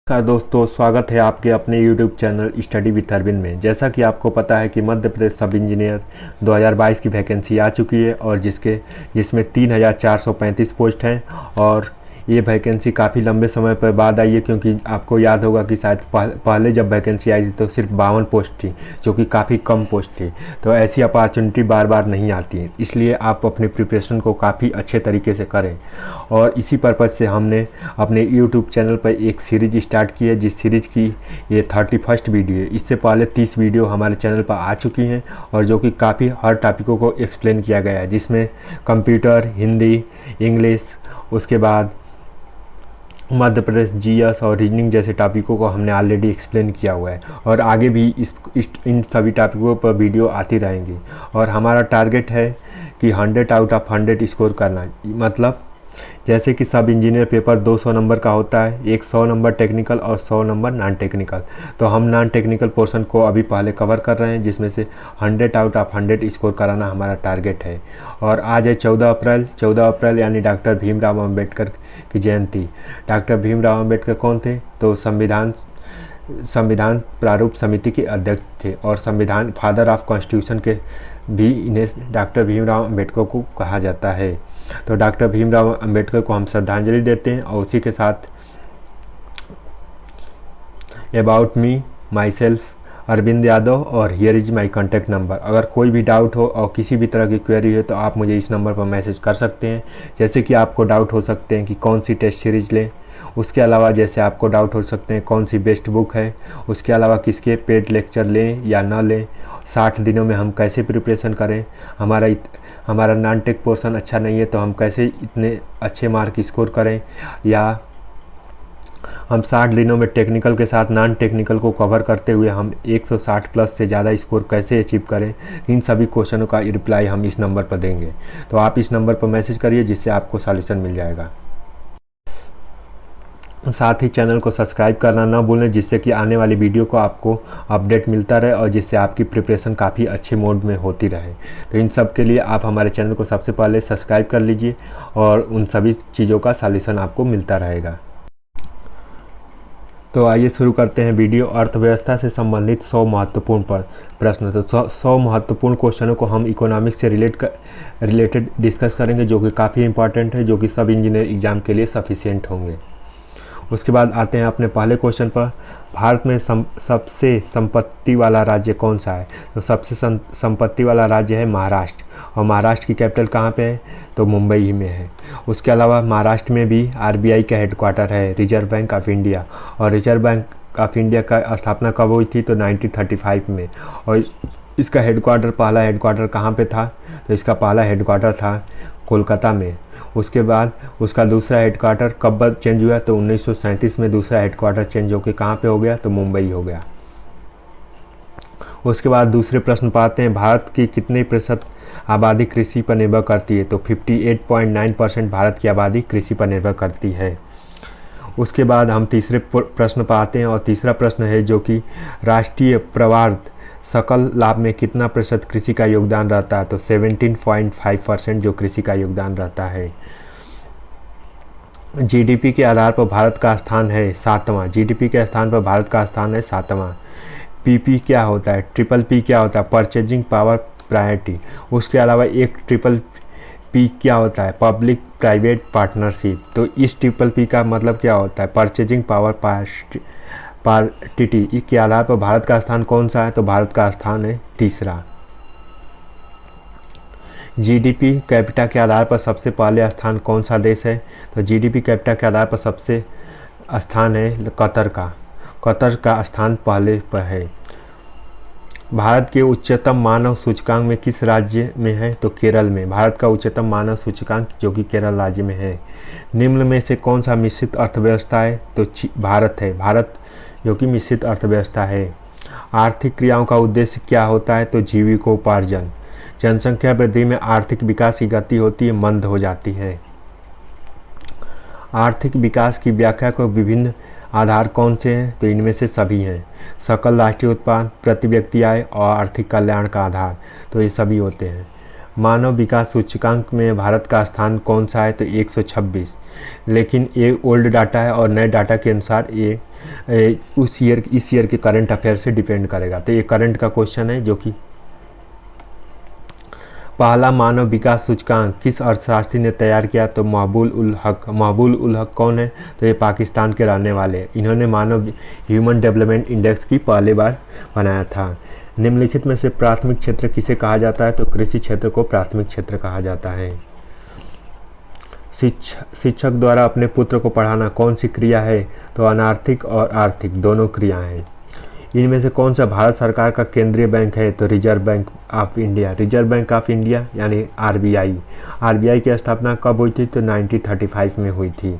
नमस्कार दोस्तों, स्वागत है आपके अपने YouTube channel study with Arvind में। जैसा कि आपको पता है कि मध्य प्रदेश सब इंजीनियर 2022 की वैकेंसी आ चुकी है और जिसमें 3435 पोस्ट हैं। और ये वैकेंसी काफ़ी लंबे समय पर बाद आई है, क्योंकि आपको याद होगा कि शायद पहले जब वैकेंसी आई थी तो सिर्फ 52 पोस्ट थी, जो कि काफ़ी कम पोस्ट थी। तो ऐसी अपॉर्चुनिटी बार बार नहीं आती है, इसलिए आप अपनी प्रिपरेशन को काफ़ी अच्छे तरीके से करें। और इसी पर्पज़ से हमने अपने यूट्यूब चैनल पर एक सीरीज स्टार्ट की है, जिस सीरीज की ये 31st वीडियो है। इससे पहले 30 वीडियो हमारे चैनल पर आ चुकी हैं और जो कि काफ़ी हर टॉपिकों को एक्सप्लेन किया गया है, जिसमें कंप्यूटर, हिंदी, इंग्लिश, उसके बाद मध्य प्रदेश जीएस और रीजनिंग जैसे टॉपिकों को हमने ऑलरेडी एक्सप्लेन किया हुआ है। और आगे भी इन सभी टॉपिकों पर वीडियो आती रहेंगी। और हमारा टारगेट है कि 100 आउट ऑफ 100 स्कोर करना। मतलब जैसे कि सब इंजीनियर पेपर 200 नंबर का होता है, एक 100 नंबर टेक्निकल और 100 नंबर नॉन टेक्निकल। तो हम नॉन टेक्निकल पोर्शन को अभी पहले कवर कर रहे हैं, जिसमें से 100 आउट ऑफ 100 स्कोर कराना हमारा टारगेट है। और आज है 14 अप्रैल। 14 अप्रैल यानी डॉक्टर भीमराव अम्बेडकर की जयंती। डॉक्टर भीमराव अम्बेडकर कौन थे? तो संविधान प्रारूप समिति के अध्यक्ष थे और संविधान फादर ऑफ कॉन्स्टिट्यूशन के भी इन्हें डॉक्टर भीमराव अम्बेडकर को कहा जाता है। तो डॉक्टर भीमराव अम्बेडकर को हम श्रद्धांजलि देते हैं। और उसी के साथ about me, myself Arvind Yadav, और here is my contact number. अगर कोई भी डाउट हो और किसी भी तरह की क्वेरी हो तो आप मुझे इस नंबर पर मैसेज कर सकते हैं। जैसे कि आपको डाउट हो सकते हैं कि कौन सी टेस्ट सीरीज लें, उसके अलावा जैसे आपको डाउट हो सकते हैं कौन सी बेस्ट बुक है, उसके अलावा किसके पेड लेक्चर लें या ना लें, 60 दिनों में हम कैसे प्रिपरेशन करें, हमारा नॉन टेक पोर्शन अच्छा नहीं है तो हम कैसे इतने अच्छे मार्क स्कोर करें, या हम 60 दिनों में टेक्निकल के साथ नॉन टेक्निकल को कवर करते हुए हम 160 प्लस से ज़्यादा स्कोर कैसे अचीव करें, इन सभी क्वेश्चनों का रिप्लाई हम इस नंबर पर देंगे। तो आप इस नंबर पर मैसेज करिए, जिससे आपको सॉल्यूशन मिल जाएगा। साथ ही चैनल को सब्सक्राइब करना ना भूलें, जिससे कि आने वाली वीडियो को आपको अपडेट मिलता रहे और जिससे आपकी प्रिपरेशन काफ़ी अच्छे मोड में होती रहे। तो इन सब के लिए आप हमारे चैनल को सबसे पहले सब्सक्राइब कर लीजिए और उन सभी चीज़ों का सॉल्यूशन आपको मिलता रहेगा। तो आइए शुरू करते हैं वीडियो। अर्थव्यवस्था से संबंधित 100 महत्वपूर्ण प्रश्न। तो 100 महत्वपूर्ण क्वेश्चनों को हम इकोनॉमिक्स से रिलेटेड डिस्कस करेंगे, जो कि काफ़ी इंपॉर्टेंट है, जो कि सब इंजीनियर एग्जाम के लिए सफिशिएंट होंगे। उसके बाद आते हैं अपने पहले क्वेश्चन पर। भारत में सबसे संपत्ति वाला राज्य कौन सा है? तो सबसे संपत्ति वाला राज्य है महाराष्ट्र। और महाराष्ट्र की कैपिटल कहाँ पे है? तो मुंबई ही में है। उसके अलावा महाराष्ट्र में भी आरबीआई का हेडक्वार्टर है, रिजर्व बैंक ऑफ इंडिया। और रिजर्व बैंक ऑफ इंडिया का स्थापना कब हुई थी? तो 1935 में। और इसका पहला हेडक्वार्टर कहाँ पे था? तो इसका पहला हेडक्वार्टर था कोलकाता में। उसके बाद उसका दूसरा हेडक्वार्टर कब चेंज हुआ? तो 1937 में दूसरा हेडक्वार्टर चेंज होकर कहाँ पे हो गया? तो मुंबई हो गया। उसके बाद दूसरे प्रश्न पर आते हैं। भारत की कितने प्रतिशत आबादी कृषि पर निर्भर करती है? तो 58.9% भारत की आबादी कृषि पर निर्भर करती है। उसके बाद हम तीसरे प्रश्न पर आते हैं और तीसरा प्रश्न है जो कि राष्ट्रीय प्रवृत्ति सकल लाभ में कितना प्रतिशत कृषि का योगदान रहता है? तो 17.5% जो कृषि का योगदान रहता है। जीडीपी के आधार पर भारत का स्थान है 7वां। जीडीपी के स्थान पर भारत का स्थान है 7वां। पीपी क्या होता है? ट्रिपल पी क्या होता है? Purchasing power priority. उसके अलावा एक ट्रिपल पी क्या होता है? Public private partnership. तो इस ट्रिपल पी का मतलब क्या होता है? परचेजिंग पावर पार्टिटी के आधार पर भारत का स्थान कौन सा है? तो भारत का स्थान है 3रा। जीडीपी कैपिटा के आधार पर सबसे पहले स्थान कौन सा देश है? तो जीडीपी कैपिटा के आधार पर सबसे स्थान है कतर का। कतर का स्थान पहले पर है। भारत के उच्चतम मानव सूचकांक में किस राज्य में है? तो केरल में। भारत का उच्चतम मानव सूचकांक जो कि केरल राज्य में है। निम्न में से कौन सा मिश्रित अर्थव्यवस्था है? तो भारत है। भारत जो कि मिश्रित अर्थव्यवस्था है। आर्थिक क्रियाओं का उद्देश्य क्या होता है? तो जीविकोपार्जन। जनसंख्या वृद्धि में आर्थिक विकास की गति होती है मंद हो जाती है। आर्थिक विकास की व्याख्या को विभिन्न आधार कौन से हैं? तो इनमें से सभी हैं। सकल राष्ट्रीय उत्पादन, प्रति व्यक्ति आय और आर्थिक कल्याण का आधार, तो ये सभी होते हैं। मानव विकास सूचकांक में भारत का स्थान कौन सा है? तो 126। लेकिन ये ओल्ड डाटा है और नए डाटा के अनुसार ये इस ईयर के करंट अफेयर से डिपेंड करेगा। तो ये करंट का क्वेश्चन है जो कि पहला मानव विकास सूचकांक किस अर्थशास्त्री ने तैयार किया? तो महबूब उल हक। महबूब उल हक कौन है? तो ये पाकिस्तान के रहने वाले हैं। इन्होंने मानव ह्यूमन डेवलपमेंट इंडेक्स की पहली बार बनाया था। निम्नलिखित में से प्राथमिक क्षेत्र किसे कहा जाता है? तो कृषि क्षेत्र को प्राथमिक क्षेत्र कहा जाता है। शिक्षक द्वारा अपने पुत्र को पढ़ाना कौन सी क्रिया है? तो अनार्थिक और आर्थिक दोनों क्रिया हैं। इनमें से कौन सा भारत सरकार का केंद्रीय बैंक है? तो reserve bank of India. Reserve bank of India यानी आरबीआई। आरबीआई की स्थापना कब हुई थी? तो 1935 में हुई थी।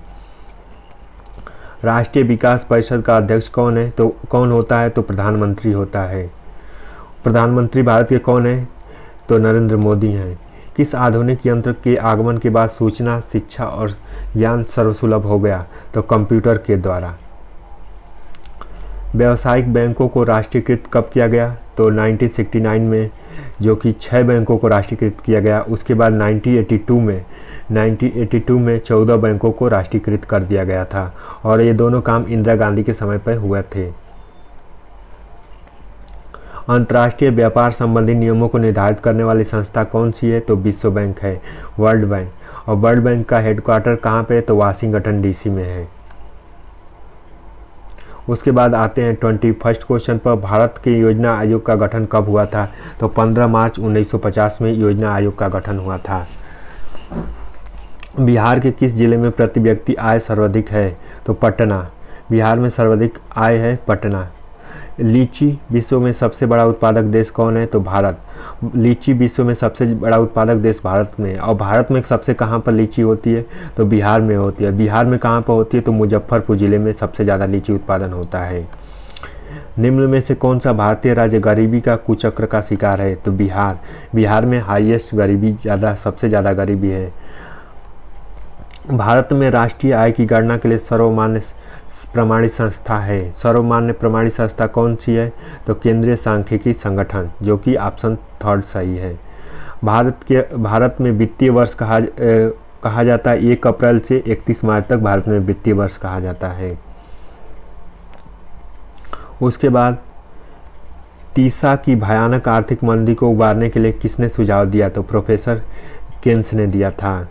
राष्ट्रीय विकास परिषद का अध्यक्ष कौन है? तो कौन होता है? तो प्रधानमंत्री होता है। प्रधानमंत्री भारत के कौन है? तो नरेंद्र मोदी हैं। किस आधुनिक यंत्र के आगमन के बाद सूचना, शिक्षा और ज्ञान सर्वसुलभ हो गया? तो कंप्यूटर के द्वारा। व्यावसायिक बैंकों को राष्ट्रीयकृत कब किया गया? तो 1969 में, जो कि 6 बैंकों को राष्ट्रीयकृत किया गया। उसके बाद 1982 में 14 बैंकों को राष्ट्रीयकृत कर दिया गया था और ये दोनों काम इंदिरा गांधी के समय पर हुए थे। अंतर्राष्ट्रीय व्यापार संबंधी नियमों को निर्धारित करने वाली संस्था कौन सी है? तो विश्व बैंक है, वर्ल्ड बैंक। और वर्ल्ड बैंक का हेडक्वार्टर कहाँ पे है? तो वाशिंगटन डीसी में है। उसके बाद आते हैं 21st क्वेश्चन पर। भारत के योजना आयोग का गठन कब हुआ था? तो 15 मार्च 1950 में योजना आयोग का गठन हुआ था। बिहार के किस जिले में प्रति व्यक्ति आय सर्वाधिक है? तो पटना। बिहार में सर्वाधिक आय है पटना। लीची विश्व में सबसे बड़ा उत्पादक देश कौन है? तो भारत। लीची विश्व में सबसे बड़ा उत्पादक देश भारत में। और भारत में सबसे कहाँ पर लीची होती है? तो बिहार में होती है। बिहार में कहाँ पर होती है? तो मुजफ्फरपुर जिले में सबसे ज़्यादा लीची उत्पादन होता है। निम्न में से कौन सा भारतीय राज्य गरीबी का कुचक्र का शिकार है? तो बिहार। बिहार में हाईएस्ट गरीबी सबसे ज़्यादा गरीबी है। भारत में राष्ट्रीय आय की गणना के लिए सर्वमान्य प्रमाणित संस्था है। सर्वमान्य प्रमाणित संस्था कौन सी है? तो केंद्रीय सांख्यिकी संगठन, जो कि ऑप्शन 3 सही है। भारत में वित्तीय वर्ष कहा जाता है 1 अप्रैल से 31 मार्च तक भारत में वित्तीय वर्ष कहा जाता है। उसके बाद तीसा की भयानक आर्थिक मंदी को उबारने के लिए किसने सुझाव दिया? तो प्रोफेसर केन्स ने दिया था।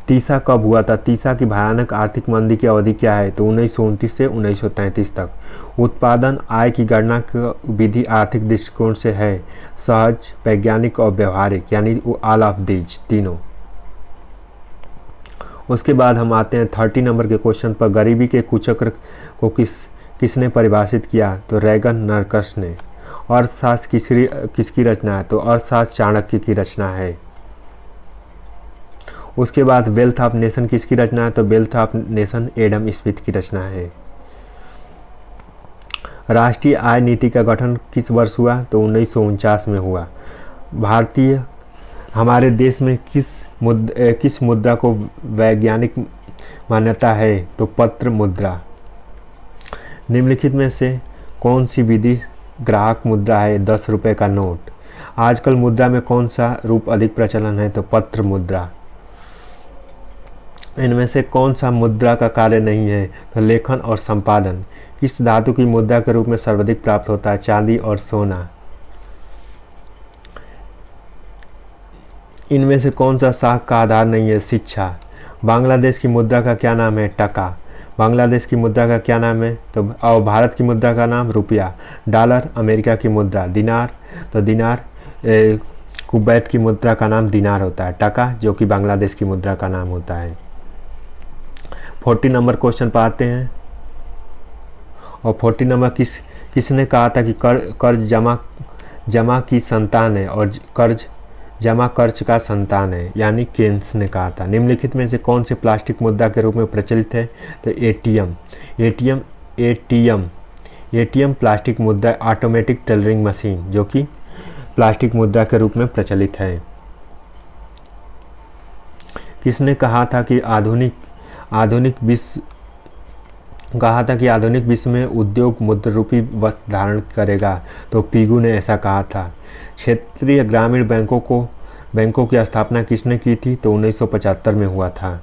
तीसा कब हुआ था? तीसा की भयानक आर्थिक मंदी की अवधि क्या है? तो 1929 से 1933 तक। उत्पादन आय की गणना की विधि आर्थिक दृष्टिकोण से है सहज, वैज्ञानिक और व्यवहारिक, यानी ऑल ऑफ दीज तीनों। उसके बाद हम आते हैं 30 नंबर के क्वेश्चन पर। गरीबी के कुचक्र को किसने परिभाषित किया? तो रैगन नरकस ने। अर्थशास्त्र किसकी रचना है? तो अर्थशास्त्र चाणक्य की रचना है। उसके बाद वेल्थ ऑफ नेशन किसकी रचना है? तो wealth of nation Adam Smith की रचना है। राष्ट्रीय आय नीति का गठन किस वर्ष हुआ? तो 1949 में हुआ। हमारे देश में किस मुद्रा को वैज्ञानिक मान्यता है? तो पत्र मुद्रा। निम्नलिखित में से कौन सी विधि ग्राहक मुद्रा है? 10 रुपये का नोट। आजकल मुद्रा में कौन सा रूप अधिक प्रचलन है? तो पत्र मुद्रा। इनमें से कौन सा मुद्रा का कार्य नहीं है? तो लेखन और संपादन। किस धातु की मुद्रा के रूप में सर्वाधिक प्राप्त होता है? चांदी और सोना। इनमें से कौन सा साख का आधार नहीं है? शिक्षा। बांग्लादेश की मुद्रा का क्या नाम है? टका। बांग्लादेश की मुद्रा का क्या नाम है? तो और भारत की मुद्रा का नाम रुपया। डॉलर अमेरिका की मुद्रा। दिनार, तो दिनार कुवैत की मुद्रा का नाम दिनार होता है। टका जो कि बांग्लादेश की मुद्रा का नाम होता है। 40 नंबर क्वेश्चन पर आते हैं। और 40 नंबर किसने कहा था कि कर्ज जमा की संतान है और कर्ज जमा कर्ज का संतान है? यानी केन्स ने कहा था। निम्नलिखित में से कौन से प्लास्टिक मुद्रा के रूप में प्रचलित है? तो एटीएम प्लास्टिक मुद्रा, ऑटोमेटिक टेलरिंग मशीन, जो कि प्लास्टिक मुद्रा के रूप में प्रचलित है। किसने कहा था कि आधुनिक विश्व में उद्योग मुद्रा रूपी वस्त्र धारण करेगा? तो पीगू ने ऐसा कहा था। क्षेत्रीय ग्रामीण बैंकों की स्थापना किसने की थी? तो 1975 में हुआ था।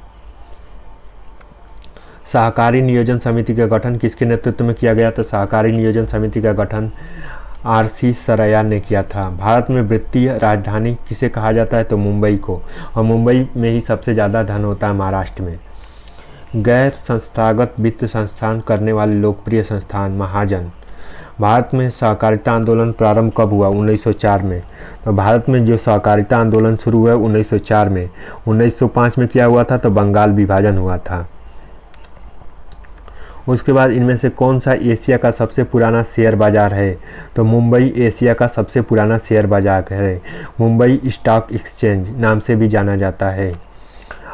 सहकारी नियोजन समिति का गठन किसके नेतृत्व में किया गया? तो सहकारी नियोजन समिति का गठन आर.सी. सरैया ने किया था। भारत में वित्तीय राजधानी किसे कहा जाता है? तो मुंबई को, और मुंबई में ही सबसे ज़्यादा धन होता है महाराष्ट्र में। गैर संस्थागत वित्त संस्थान करने वाले लोकप्रिय संस्थान महाजन। भारत में सहकारिता आंदोलन प्रारंभ कब हुआ? 1904 में। तो भारत में जो सहकारिता आंदोलन शुरू हुआ 1904 में। 1905 में क्या हुआ था? तो बंगाल विभाजन हुआ था। उसके बाद इनमें से कौन सा एशिया का सबसे पुराना शेयर बाजार है? तो मुंबई एशिया का सबसे पुराना शेयर बाजार है। मुंबई स्टॉक एक्सचेंज नाम से भी जाना जाता है।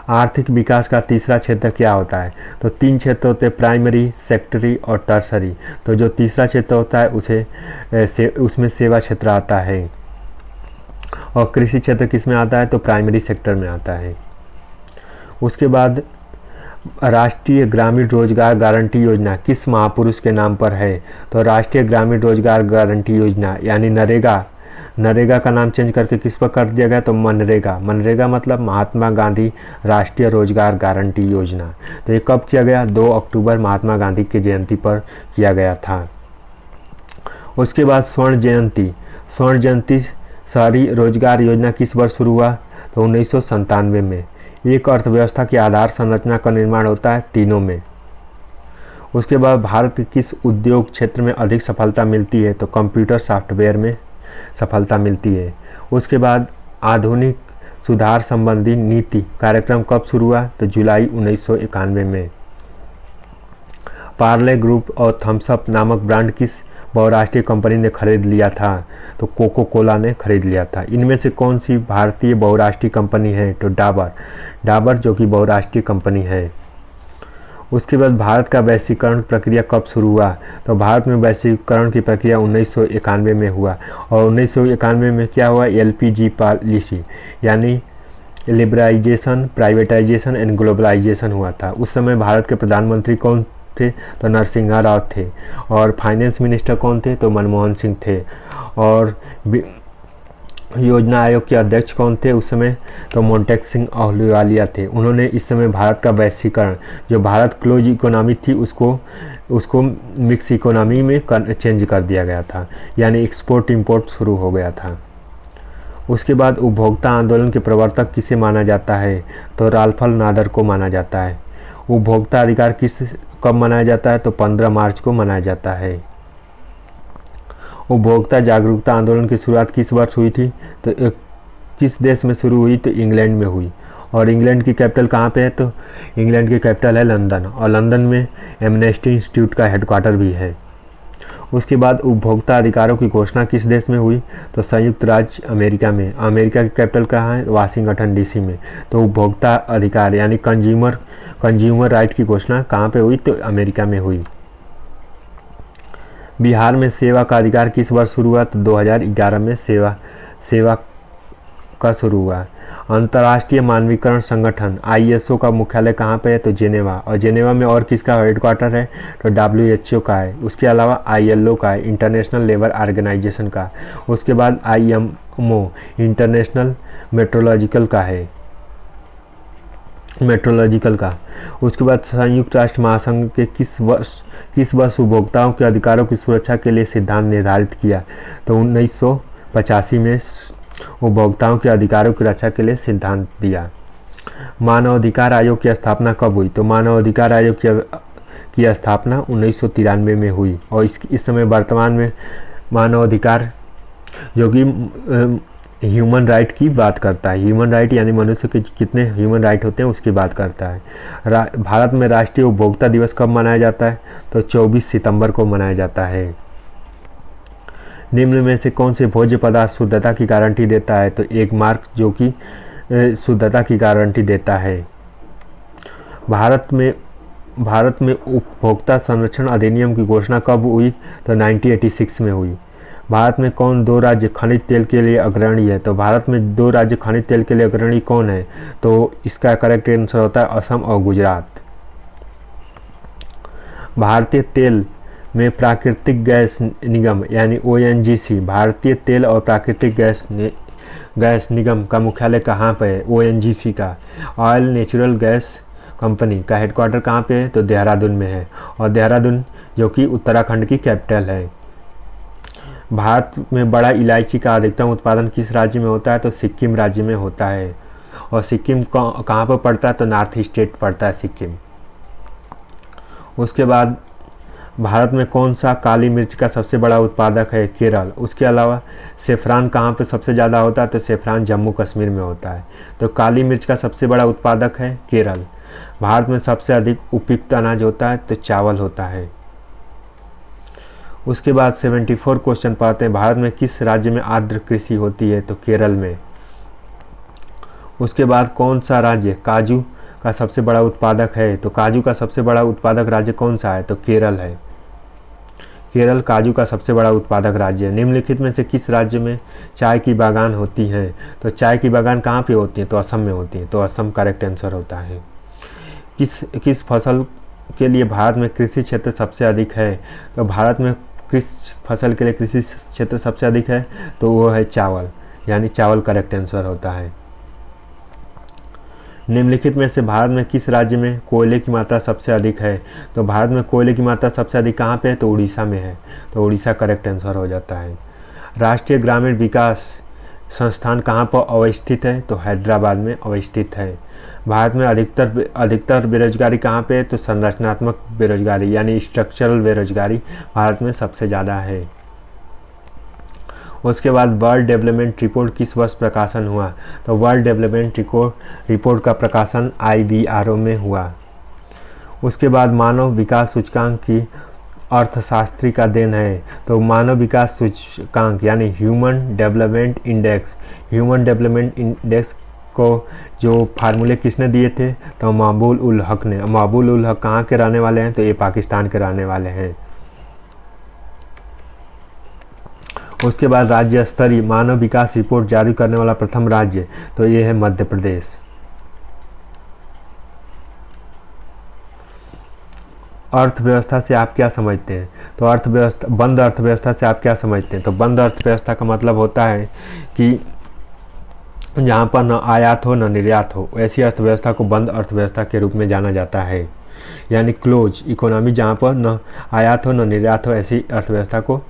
आर्थिक विकास का तीसरा क्षेत्र क्या होता है? तो 3 क्षेत्र होते हैं, प्राइमरी, सेकेंडरी और टर्सरी। तो जो तीसरा क्षेत्र होता है उसमें सेवा क्षेत्र आता है। और कृषि क्षेत्र किस में आता है? तो प्राइमरी सेक्टर में आता है। उसके बाद राष्ट्रीय ग्रामीण रोजगार गारंटी योजना किस महापुरुष के नाम पर है? तो राष्ट्रीय ग्रामीण रोजगार गारंटी योजना यानी नरेगा का नाम चेंज करके किस पर कर दिया गया? तो मनरेगा मतलब महात्मा गांधी राष्ट्रीय रोजगार गारंटी योजना। तो ये कब किया गया? 2 अक्टूबर महात्मा गांधी की जयंती पर किया गया था। उसके बाद स्वर्ण जयंती शहरी रोजगार योजना किस वर्ष शुरू हुआ? तो 1997 में। एक अर्थव्यवस्था की आधार संरचना का निर्माण होता है तीनों में। उसके बाद भारत के किस उद्योग क्षेत्र में अधिक सफलता मिलती है? तो कंप्यूटर सॉफ्टवेयर में सफलता मिलती है। उसके बाद आधुनिक सुधार संबंधी नीति कार्यक्रम कब शुरू हुआ? तो जुलाई 1991 में। पार्ले ग्रुप और थम्स अप नामक ब्रांड किस बहुराष्ट्रीय कंपनी ने खरीद लिया था? तो कोको कोला ने खरीद लिया था। इनमें से कौन सी भारतीय बहुराष्ट्रीय कंपनी है? तो डाबर जो कि बहुराष्ट्रीय कंपनी है। उसके बाद भारत का वैश्वीकरण प्रक्रिया कब शुरू हुआ? तो भारत में वैश्वीकरण की प्रक्रिया 1991 में हुआ। और 1991 में क्या हुआ? LPG पॉलिसी यानी लिबरलाइजेशन, प्राइवेटाइजेशन एंड ग्लोबलाइजेशन हुआ था। उस समय भारत के प्रधानमंत्री कौन थे? तो नरसिम्हा राव थे। और फाइनेंस मिनिस्टर कौन थे? तो मनमोहन सिंह थे। और योजना आयोग के अध्यक्ष कौन थे उस समय? तो मोंटेक सिंह अहलूवालिया थे। उन्होंने इस समय भारत का वैश्वीकरण, जो भारत क्लोज इकोनॉमी थी उसको मिक्स इकोनॉमी में चेंज कर दिया गया था, यानी एक्सपोर्ट इंपोर्ट शुरू हो गया था। उसके बाद उपभोक्ता आंदोलन के प्रवर्तक किसे माना जाता है? तो राल्फ नादर को माना जाता है। उपभोक्ता अधिकार कब मनाया जाता है? तो 15 मार्च को मनाया जाता है। उपभोक्ता जागरूकता आंदोलन की शुरुआत किस वर्ष हुई थी? तो किस देश में शुरू हुई? तो इंग्लैंड में हुई। और इंग्लैंड की कैपिटल कहाँ पे है? तो इंग्लैंड की कैपिटल है लंदन। और लंदन में एमनेस्टी इंस्टीट्यूट का हेडक्वार्टर भी है। उसके बाद उपभोक्ता अधिकारों की घोषणा किस देश में हुई? तो संयुक्त राज्य अमेरिका में। अमेरिका की कैपिटल कहाँ है? वाशिंगटन DC में। तो उपभोक्ता अधिकार यानी कंज्यूमर राइट की घोषणा कहाँ पे हुई? तो अमेरिका में हुई। बिहार में सेवा का अधिकार किस वर्ष शुरू हुआ? तो 2011 में सेवा का शुरू हुआ। अंतर्राष्ट्रीय मानवीकरण संगठन ISO का मुख्यालय कहाँ पे है? तो जेनेवा। और जेनेवा में और किसका हेडक्वार्टर है? तो WHO का है। उसके अलावा ILO का है, इंटरनेशनल लेबर ऑर्गेनाइजेशन का। उसके बाद IMO इंटरनेशनल मेट्रोलॉजिकल का। उसके बाद संयुक्त राष्ट्र महासंघ के किस वर्ष उपभोक्ताओं के अधिकारों की सुरक्षा के लिए सिद्धांत निर्धारित किया? तो 1985 में उपभोक्ताओं के अधिकारों की रक्षा के लिए सिद्धांत दिया। मानवाधिकार आयोग की स्थापना कब हुई? तो मानवाधिकार आयोग की स्थापना 1993 में हुई। और इस समय वर्तमान में मानवाधिकार जो कि ह्यूमन राइट की बात करता है। ह्यूमन राइट यानी मनुष्य के कितने ह्यूमन राइट होते हैं उसकी बात करता है। भारत में राष्ट्रीय उपभोक्ता दिवस कब मनाया जाता है? तो 24 सितंबर को मनाया जाता है। निम्न में से कौन से भोज्य पदार्थ शुद्धता की गारंटी देता है? तो एक मार्क जो कि शुद्धता की गारंटी देता है। भारत में उपभोक्ता संरक्षण अधिनियम की घोषणा कब हुई? तो 1986 में हुई। भारत में कौन 2 राज्य खनिज तेल के लिए अग्रणी है? तो भारत में 2 राज्य खनिज तेल के लिए अग्रणी कौन है? तो इसका करेक्ट आंसर होता है असम और गुजरात। भारतीय तेल में प्राकृतिक गैस निगम यानी ONGC, भारतीय तेल और प्राकृतिक गैस निगम का मुख्यालय कहाँ पर है? ONGC का। ऑयल नेचुरल गैस कंपनी का हेडक्वार्टर कहाँ पे है, तो देहरादून में है, और देहरादून जो कि उत्तराखंड की कैपिटल है। भारत में बड़ा इलायची का अधिकतम उत्पादन किस राज्य में होता है, तो सिक्किम राज्य में होता है। और सिक्किम कहाँ पर पड़ता है, तो नॉर्थ स्टेट पड़ता है सिक्किम। उसके बाद भारत में कौन सा काली मिर्च का सबसे बड़ा उत्पादक है, केरल। उसके अलावा सेफ्रान कहाँ पे सबसे ज़्यादा होता है, तो सेफ्रान जम्मू कश्मीर में होता है। तो काली मिर्च का सबसे बड़ा उत्पादक है केरल। भारत में सबसे अधिक उपयुक्त अनाज होता है, तो चावल होता है। उसके बाद 74 क्वेश्चन पाते हैं, भारत में किस राज्य में आर्द्र कृषि होती है, तो केरल में। उसके बाद कौन सा राज्य काजू का सबसे बड़ा उत्पादक है, तो काजू का सबसे बड़ा उत्पादक राज्य कौन सा है, तो केरल है। केरल काजू का सबसे बड़ा उत्पादक राज्य है। निम्नलिखित में से किस राज्य में चाय की बागान होती हैं, तो चाय की बागान कहाँ पे होती है, तो असम में होती है। तो असम करेक्ट आंसर होता है। किस फसल के लिए भारत में कृषि क्षेत्र सबसे अधिक है, तो भारत में किस फसल के लिए कृषि क्षेत्र सबसे अधिक है, तो वो है चावल, यानी चावल करेक्ट आंसर होता है। निम्नलिखित में से भारत में किस राज्य में कोयले की मात्रा सबसे अधिक है, तो भारत में कोयले की मात्रा सबसे अधिक कहाँ पे है, तो उड़ीसा में है। तो उड़ीसा करेक्ट आंसर हो जाता है। राष्ट्रीय ग्रामीण विकास संस्थान कहाँ पर अवस्थित है, तो हैदराबाद में अवस्थित है। भारत में अधिकतर बेरोजगारी कहाँ पे है, तो संरचनात्मक बेरोजगारी यानी स्ट्रक्चरल बेरोजगारी भारत में सबसे ज़्यादा है। उसके बाद वर्ल्ड डेवलपमेंट रिपोर्ट किस वर्ष प्रकाशन हुआ, तो वर्ल्ड डेवलपमेंट रिपोर्ट का प्रकाशन IVRO में हुआ। उसके बाद मानव विकास सूचकांक की अर्थशास्त्री का देन है, तो मानव विकास सूचकांक यानी ह्यूमन डेवलपमेंट इंडेक्स को जो फार्मूले किसने दिए थे, तो महबूब उल हक ने। महबूब उल हक कहाँ के रहने वाले हैं, तो ये पाकिस्तान के रहने वाले हैं। उसके बाद राज्य स्तरीय मानव विकास रिपोर्ट जारी करने वाला प्रथम राज्य, तो ये है मध्य प्रदेश। अर्थव्यवस्था से आप क्या समझते हैं, तो बंद अर्थव्यवस्था से आप क्या समझते हैं, तो बंद अर्थव्यवस्था का मतलब होता है कि जहाँ पर न आयात हो न निर्यात हो, ऐसी अर्थव्यवस्था को बंद अर्थव्यवस्था के रूप में जाना जाता है। यानी क्लोज इकोनॉमी, जहाँ पर न आयात हो न निर्यात हो, ऐसी अर्थव्यवस्था को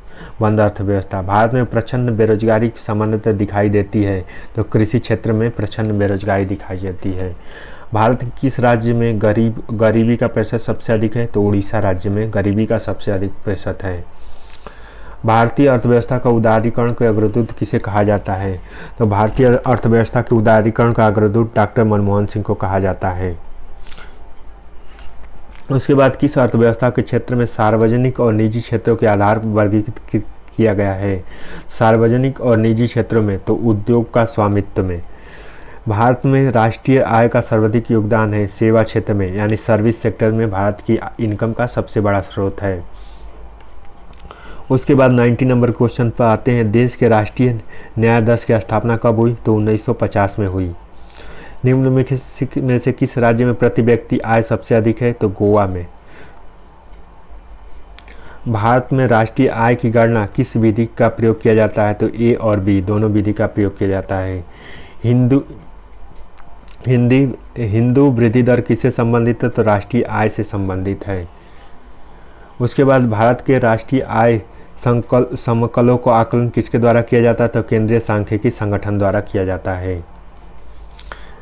बंद अर्थव्यवस्था। भारत में प्रचंड बेरोजगारी सामान्यतः दिखाई देती है, तो कृषि क्षेत्र में प्रचंड बेरोजगारी दिखाई देती है। भारत के किस राज्य में गरीबी का प्रतिशत सबसे अधिक है, तो उड़ीसा राज्य में गरीबी का सबसे अधिक प्रतिशत है। भारतीय अर्थव्यवस्था का उदारीकरण के अग्रदूत किसे कहा जाता है, तो भारतीय अर्थव्यवस्था के उदारीकरण का अग्रदूत डॉक्टर मनमोहन सिंह को कहा जाता है। उसके बाद किस अर्थव्यवस्था के क्षेत्र में सार्वजनिक और निजी क्षेत्रों के आधार पर वर्गीकृत किया गया है, सार्वजनिक और निजी क्षेत्रों में, तो उद्योग का स्वामित्व में। भारत में राष्ट्रीय आय का सर्वाधिक योगदान है सेवा क्षेत्र में, यानी सर्विस सेक्टर में भारत की इनकम का सबसे बड़ा स्रोत है। उसके बाद 90 नंबर क्वेश्चन पर आते हैं, देश के राष्ट्रीय न्यायाधीश की स्थापना कब हुई, तो 1950 में हुई। निम्नलिखित में से किस राज्य में प्रति व्यक्ति आय सबसे अधिक है, तो गोवा में। भारत में राष्ट्रीय आय की गणना किस विधि का प्रयोग किया जाता है, तो A और B दोनों विधि का प्रयोग किया जाता है। हिंदू वृद्धि दर किससे संबंधित है, तो राष्ट्रीय आय से संबंधित है। उसके बाद भारत के राष्ट्रीय आय समकलों को आकलन किसके द्वारा किया जाता है, तो केंद्रीय सांख्यिकी संगठन द्वारा किया जाता है।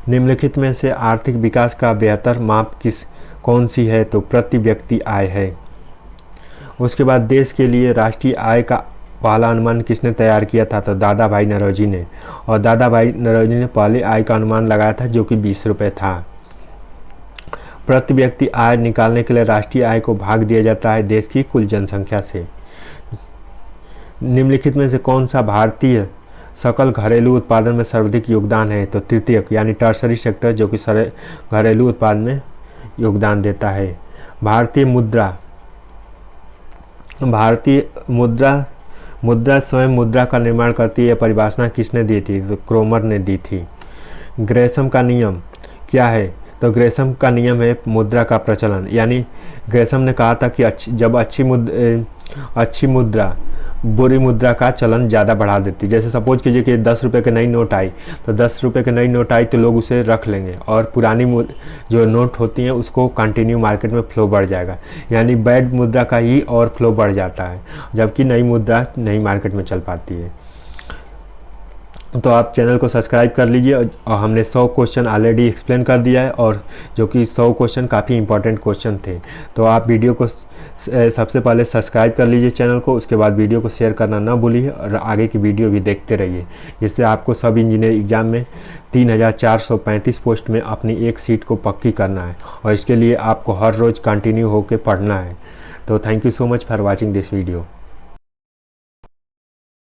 निम्नलिखित में से आर्थिक विकास का बेहतर माप कौन सी है, तो प्रति व्यक्ति आय है। उसके बाद देश के लिए राष्ट्रीय आय का पहला अनुमान किसने तैयार किया था, तो दादा भाई नौरोजी ने। और दादा भाई नौरोजी ने पहले आय का अनुमान लगाया था जो कि 20 रुपये था। प्रति व्यक्ति आय निकालने के लिए राष्ट्रीय आय को भाग दिया जाता है देश की कुल जनसंख्या से। निम्नलिखित में से कौन सा भारतीय सकल घरेलू उत्पादन में सर्वाधिक योगदान है, तो तृतीयक यानी टर्सरी सेक्टर जो कि घरेलू उत्पादन में योगदान देता है। भारतीय मुद्रा स्वयं मुद्रा का निर्माण करती है, यह परिभाषा किसने दी थी, तो क्रोमर ने दी थी। ग्रेसम का नियम क्या है, तो ग्रेसम का नियम है मुद्रा का प्रचलन, यानी ग्रेसम ने कहा था कि जब अच्छी मुद्रा बुरी मुद्रा का चलन ज़्यादा बढ़ा देती है। जैसे सपोज कीजिए कि 10 रुपये की नई नोट आई, तो 10 रुपये की नई नोट आई तो लोग उसे रख लेंगे और पुरानी जो नोट होती हैं उसको कंटिन्यू मार्केट में फ्लो बढ़ जाएगा, यानी बैड मुद्रा का ही और फ्लो बढ़ जाता है, जबकि नई मुद्रा नई मार्केट में चल पाती है। तो आप चैनल को सब्सक्राइब कर लीजिए, और हमने 100 क्वेश्चन ऑलरेडी एक्सप्लेन कर दिया है, और जो कि 100 क्वेश्चन काफ़ी इंपॉर्टेंट क्वेश्चन थे। तो आप वीडियो को सबसे पहले सब्सक्राइब कर लीजिए चैनल को, उसके बाद वीडियो को शेयर करना ना भूलिए, और आगे की वीडियो भी देखते रहिए, जिससे आपको सब इंजीनियर एग्ज़ाम में 3435 पोस्ट में अपनी एक सीट को पक्की करना है, और इसके लिए आपको हर रोज़ कंटिन्यू होकर पढ़ना है। तो thank you so much for watching this video.